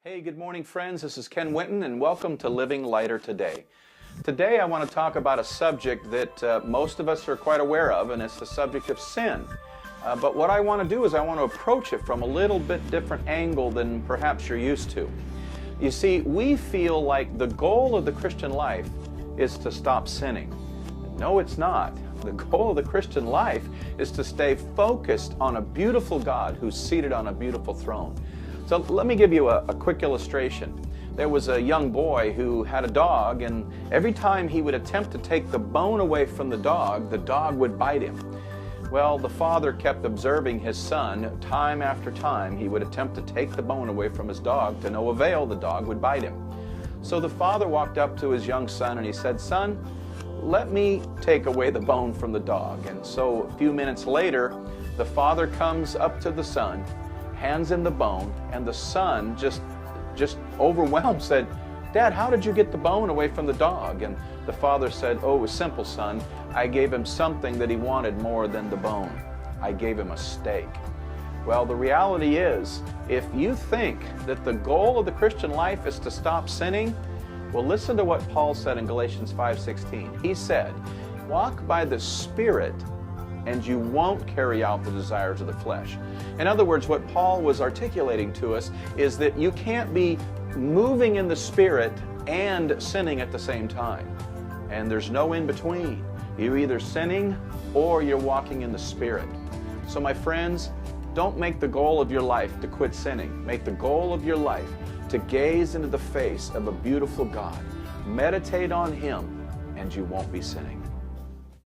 Hey, good morning, friends. This is Ken Winton, and welcome to Living Lighter Today. Today, I want to talk about a subject that most of us are quite aware of, and it's the subject of sin. But what I want to do is I want to approach it from a little bit different angle than perhaps you're used to. You see, we feel like the goal of the Christian life is to stop sinning. No, it's not. The goal of the Christian life is to stay focused on a beautiful God who's seated on a beautiful throne. So let me give you a quick illustration. There was a young boy who had a dog, and every time he would attempt to take the bone away from the dog would bite him. Well, the father kept observing his son. Time after time, he would attempt to take the bone away from his dog. To no avail, the dog would bite him. So the father walked up to his young son and he said, "Son, let me take away the bone from the dog." And so a few minutes later, the father comes up to the son, hands him the bone, and the son just overwhelmed said, "Dad, how did you get the bone away from the dog?" And the father said, "Oh, it was simple, son. I gave him something that he wanted more than the bone. I gave him a steak." Well, the reality is, if you think that the goal of the Christian life is to stop sinning, well, listen to what Paul said in Galatians 5:16. He said, "Walk by the Spirit, and you won't carry out the desires of the flesh." In other words, what Paul was articulating to us is that you can't be moving in the Spirit and sinning at the same time. And there's no in between. You're either sinning or you're walking in the Spirit. So my friends, don't make the goal of your life to quit sinning. Make the goal of your life to gaze into the face of a beautiful God. Meditate on Him, and you won't be sinning.